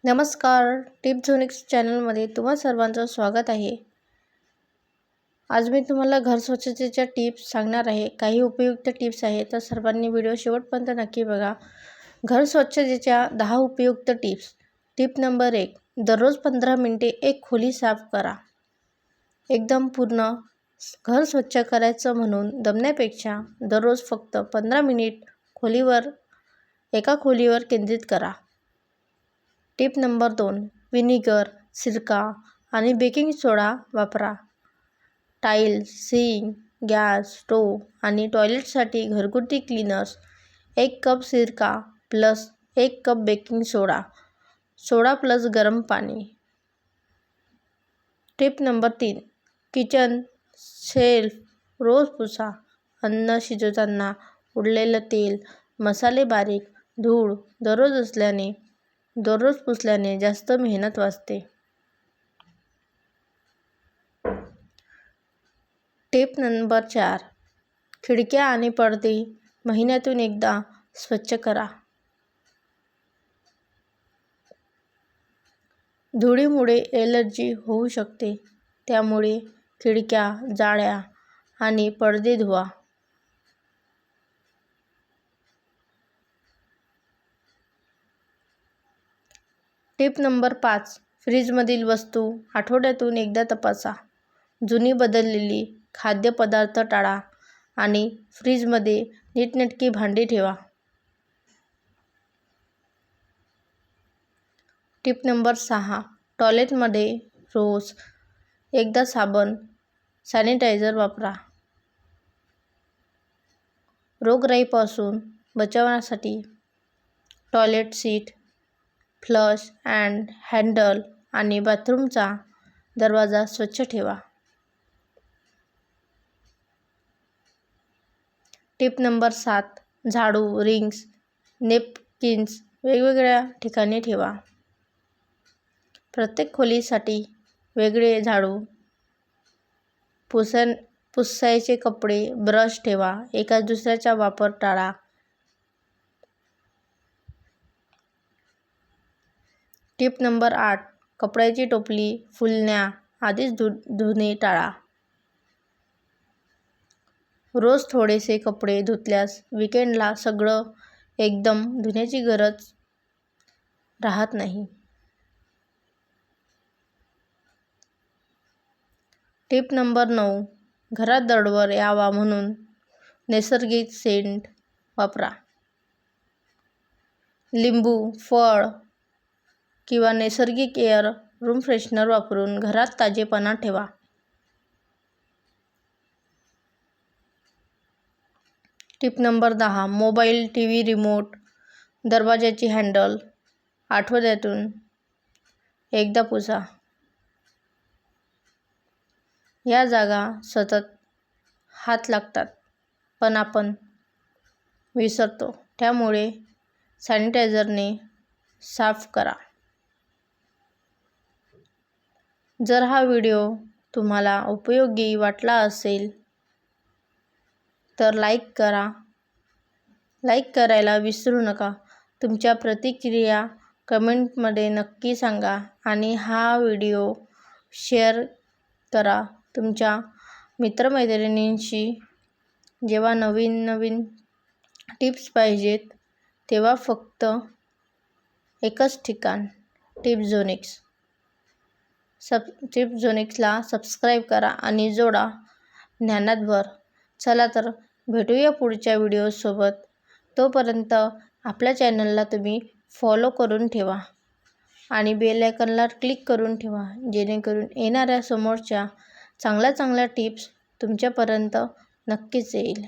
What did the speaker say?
नमस्कार. टिप्झोनिक्स चॅनलमध्ये तुम्हा सर्वांचं स्वागत आहे. आज मी तुम्हाला घर स्वच्छतेच्या टिप्स सांगणार आहे. काही उपयुक्त टिप्स आहेत, तर सर्वांनी व्हिडिओ शेवटपर्यंत नक्की बघा. घर स्वच्छतेच्या 10 उपयुक्त टिप्स. Tip number 1. दररोज 15 मिनिटे एक खोली साफ करा. एकदम पूर्ण घर स्वच्छ करायचं म्हणून दमण्यापेक्षा दररोज फक्त 15 मिनिट एका खोलीवर केंद्रित करा. Tip number 2. व्हिनेगर, सिरका आणि बेकिंग सोडा वापरा. टाइल्स, सिंक, गॅस, स्टोव्ह आणि टॉयलेटसाठी घरगुती क्लीनर्स. 1 कप सिरका प्लस 1 कप बेकिंग सोडा प्लस गरम पाणी. Tip number 3. किचन शेल्फ रोज पुसा. अन्न शिजवताना उरलेलं तेल, मसाले, बारीक धूळ दररोज पुसल्याने जास्त मेहनत वाचते. Tip number 4. खिडक्या आणि पडदे महिन्यातून एकदा स्वच्छ करा. धुळीमुळे ॲलर्जी होऊ शकते, त्यामुळे खिडक्या, जाळ्या आणि पडदे धुवा. Tip number 5. फ्रीजमधील वस्तू आठवड्यातून एकदा तपासा. जुनी बदललेली खाद्यपदार्थ टाळा आणि फ्रीजमध्ये नीटनेटकी भांडी ठेवा. Tip number 6. टॉयलेटमध्ये रोज एकदा साबण, सॅनिटायझर वापरा. रोगराईपासून बचावासाठी toilet seat, flush and handle आणि बाथरूमचा दरवाजा स्वच्छ ठेवा. Tip number 7. झाडू, रिंग्स, नेपकिन्स वेगवेगळ्या ठिकाणी ठेवा. प्रत्येक खोलीसाठी वेगळे झाडू. पुसायचे कपडे, ब्रश ठेवा. एकाच दुसऱ्याचा वापर टाळा. Tip number 8. कपड्याची टोपली फुलण्याआधीच धुणे टाळा. रोज थोडेसे कपडे धुतल्यास वीकेंडला सगळं एकदम धुण्याची गरज राहत नाही. Tip number 9. घरात दडवर यावा म्हणून नैसर्गिक सेंट वापरा. लिंबू, फळ किंवा नैसर्गिक एअर रूम फ्रेशनर वापरून घरात ताजेपणा ठेवा. Tip number 10. Mobile, TV remote, दरवाजाची हँडल आठवड्यातून एकदा पुसा. या जागा सतत हात लागतात, पण आपण विसरतो, त्यामुळे सॅनिटायझरने साफ करा. जर हा व्हिडिओ तुम्हाला उपयोगी वाटला असेल तर लाईक करायला विसरू नका. तुमच्या प्रतिक्रिया कमेंटमध्ये नक्की सांगा आणि हा व्हिडिओ शेअर करा तुमच्या मित्रमैत्रिणींशी. जेव्हा नवीन टिप्स पाहिजेत तेव्हा फक्त एकच ठिकाण, टिप्झोनिक्सला सबस्क्राईब करा आणि जोडा ज्ञानात भर. चला तर भेटूया पुढच्या व्हिडिओसोबत. तोपर्यंत आपल्या चॅनलला तुम्ही फॉलो करून ठेवा आणि बेल आयकॉनला क्लिक करून ठेवा, जेणेकरून येणाऱ्या समोरच्या चांगल्या टिप्स तुमच्यापर्यंत नक्कीच येईल.